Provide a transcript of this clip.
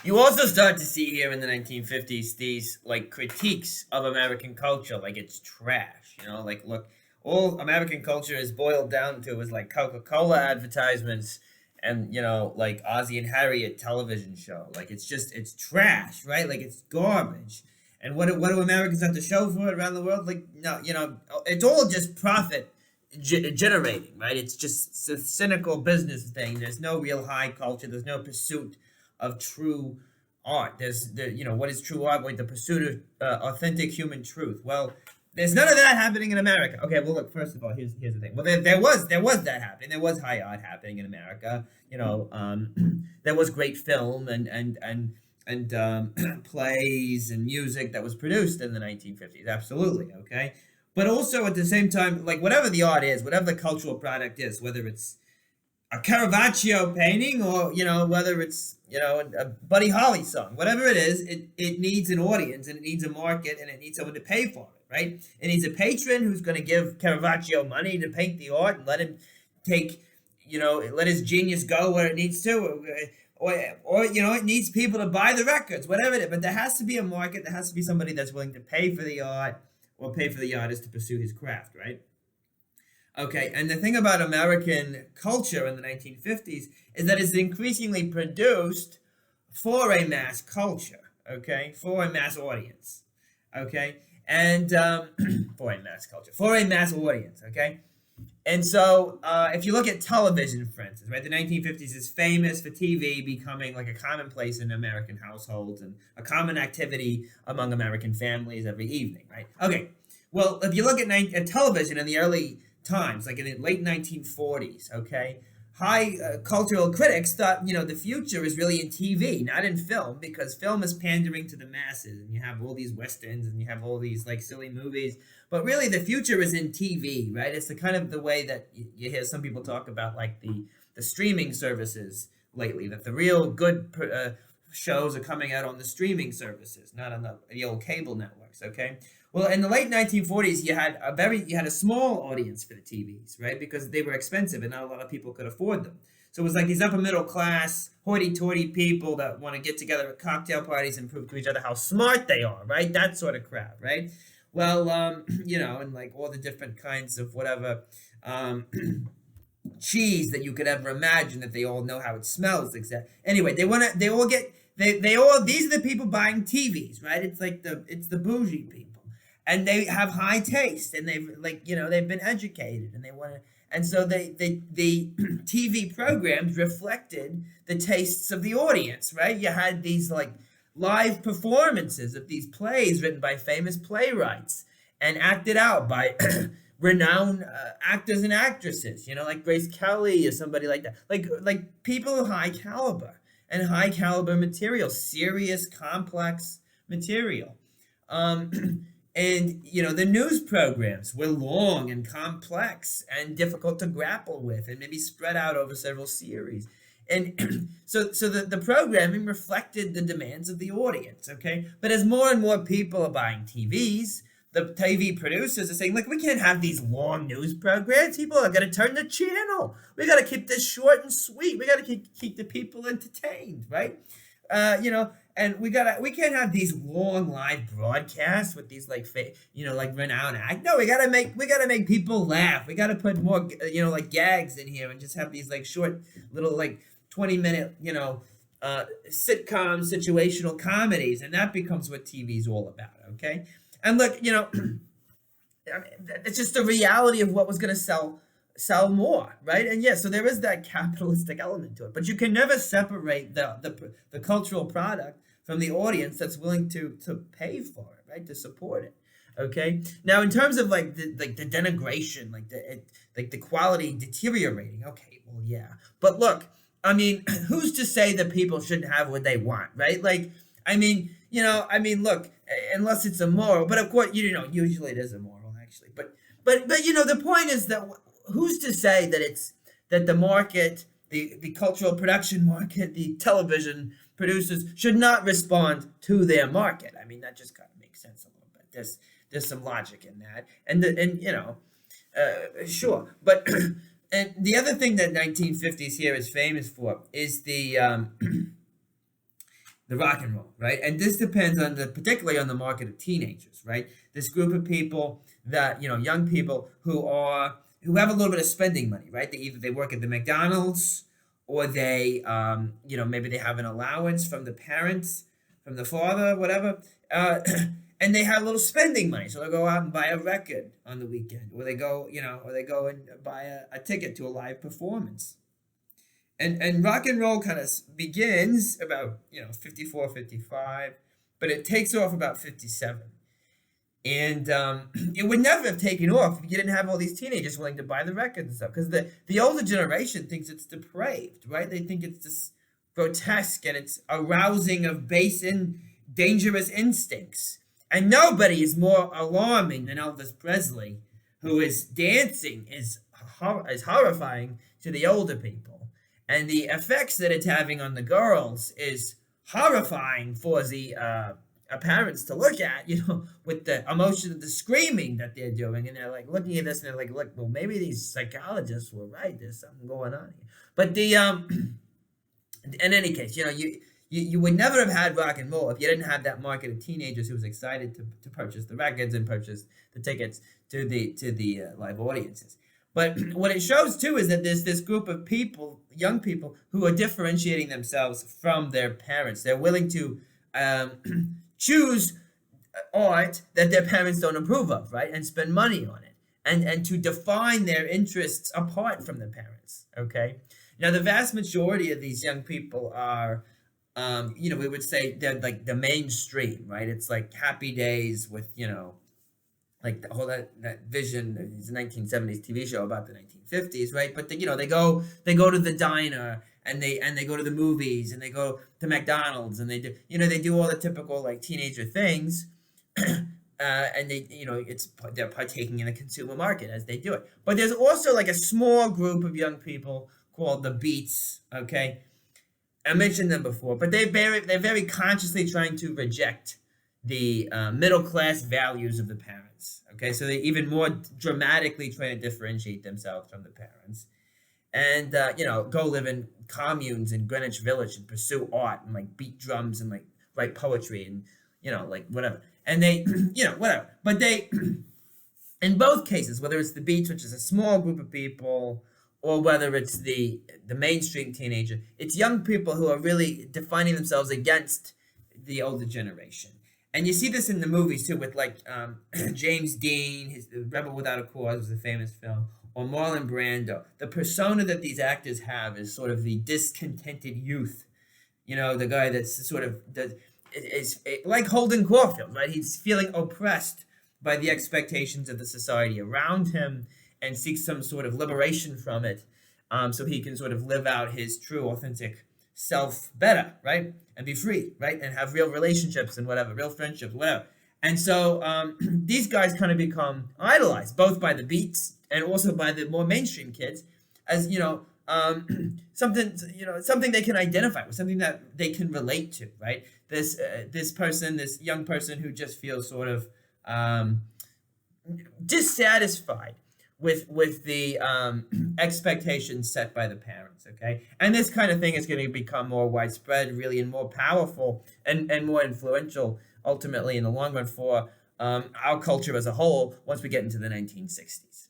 You also start to see here in the 1950s these like critiques of American culture, like it's trash. Like look, all American culture is boiled down to is like Coca-Cola advertisements and like Ozzie and Harriet television show. Like it's trash, right? Like it's garbage. And what do Americans have to show for it around the world? Like no, it's all just profit generating, right? It's a cynical business thing. There's no real high culture. There's no pursuit of true art. What is true art? Like the pursuit of authentic human truth. Well, there's none of that happening in America. Okay, well, look. First of all, here's the thing. Well, there was that happening. There was high art happening in America. There was great film and plays and music that was produced in the 1950s. Absolutely, okay. But also at the same time, like whatever the art is, whatever the cultural product is, whether it's a Caravaggio painting or whether it's a Buddy Holly song, whatever it is, it needs an audience and it needs a market and it needs someone to pay for it, right? It needs a patron who's going to give Caravaggio money to paint the art and let him take let his genius go where it needs to, or it needs people to buy the records, whatever it is. But there has to be a market. There has to be somebody that's willing to pay for the art or pay for the artist to pursue his craft, right? Okay, and the thing about American culture in the 1950s is that it's increasingly produced for a mass culture, okay, for a mass audience, okay, and for a mass culture, for a mass audience, okay. And so, if you look at television, for instance, right, the 1950s is famous for TV becoming like a commonplace in American households and a common activity among American families every evening, right? Okay, well, if you look at television in the early times, like in the late 1940s, okay, high cultural critics thought, the future is really in TV, not in film, because film is pandering to the masses, and you have all these westerns and you have all these like silly movies. But really, the future is in TV, right? It's the kind of the way that you hear some people talk about, like the streaming services lately. That the real good shows are coming out on the streaming services, not on the old cable networks. Okay. Well, in the late 1940s, you had a small audience for the TVs, right? Because they were expensive and not a lot of people could afford them. So it was like these upper middle class, hoity-toity people that want to get together at cocktail parties and prove to each other how smart they are, right? That sort of crowd, right? Well, and like all the different kinds of whatever cheese that you could ever imagine, that they all know how it smells. Exactly. Anyway, they all get, they all, these are the people buying TVs, right? It's the bougie people, and they have high taste, and they've been educated, and they want to, and so the TV programs reflected the tastes of the audience, right? You had these like live performances of these plays written by famous playwrights and acted out by renowned actors and actresses, like Grace Kelly or somebody like that, like people of high caliber and high caliber material, serious, complex material. And the news programs were long and complex and difficult to grapple with, and maybe spread out over several series. And so the programming reflected the demands of the audience, okay? But as more and more people are buying TVs, the TV producers are saying, look, we can't have these long news programs. People are going to turn the channel. We got to keep this short and sweet. We got to keep the people entertained, right? And we can't have these long live broadcasts with these like like renowned act. No, we gotta make people laugh. We gotta put more like gags in here and just have these like short little like 20-minute sitcom situational comedies, and that becomes what TV's all about. Okay, and look, it's just the reality of what was gonna sell more, right? And yeah, so there is that capitalistic element to it, but you can never separate the cultural product from the audience that's willing to pay for it, right? To support it. Okay. Now, in terms of like the denigration, like the quality deteriorating. Okay, well, yeah, but look, I mean, who's to say that people shouldn't have what they want, right? Like, look, unless it's immoral, but of course, usually it is immoral, actually, but the point is that who's to say that the market, the cultural production market, the television producers should not respond to their market? I mean, that just kind of makes sense a little bit. There's some logic in that, sure, but and the other thing that 1950s here is famous for is the rock and roll, right? And this depends on particularly on the market of teenagers, right? This group of people that, young people who have a little bit of spending money, right? They work at the McDonald's, or they, maybe they have an allowance from the parents, from the father, whatever, and they have a little spending money, so they go out and buy a record on the weekend, or they go, and buy a ticket to a live performance. And rock and roll kind of begins about 54, 55, but it takes off about 57. And it would never have taken off if you didn't have all these teenagers willing to buy the records and stuff, because the older generation thinks it's depraved, right? They think it's just grotesque and it's arousing of base and dangerous instincts. And nobody is more alarming than Elvis Presley, who is dancing is horrifying to the older people. And the effects that it's having on the girls is horrifying for the parents to look at, with the emotion of the screaming that they're doing. And they're like looking at this and they're like, look, well, maybe these psychologists were right. There's something going on here. But in any case, you would never have had rock and roll if you didn't have that market of teenagers who was excited to purchase the records and purchase the tickets to the live audiences. But what it shows, too, is that there's this group of people, young people, who are differentiating themselves from their parents. They're willing to choose art that their parents don't approve of, right? And spend money on it. And to define their interests apart from the parents, okay? Now, the vast majority of these young people are, we would say they're like the mainstream, right? It's like Happy Days with, like the whole that Vision, it's a 1970s TV show about the 1950s, right? But they go to the diner and they go to the movies and they go to McDonald's and they do all the typical like teenager things, and they're partaking in the consumer market as they do it. But there's also like a small group of young people called the Beats, okay? I mentioned them before, but they're very consciously trying to reject the middle class values of the parents. Okay, so they even more dramatically try to differentiate themselves from the parents, and go live in communes in Greenwich Village and pursue art and like beat drums and like write poetry and like whatever. And they whatever. But they, in both cases, whether it's the Beats, which is a small group of people, or whether it's the mainstream teenager, it's young people who are really defining themselves against the older generation. And you see this in the movies too, with like James Dean, his Rebel Without a Cause was a famous film, or Marlon Brando. The persona that these actors have is sort of the discontented youth. The guy that's sort of is like Holden Caulfield, right? He's feeling oppressed by the expectations of the society around him and seeks some sort of liberation from it, so he can sort of live out his true, authentic self better, right? And be free, right? And have real relationships and whatever, real friendships, whatever. And so these guys kind of become idolized, both by the Beats and also by the more mainstream kids, as something they can identify with, something that they can relate to, right? This young person who just feels sort of dissatisfied with the expectations set by the parents, okay? And this kind of thing is going to become more widespread, really, and more powerful and more influential, ultimately, in the long run for our culture as a whole once we get into the 1960s.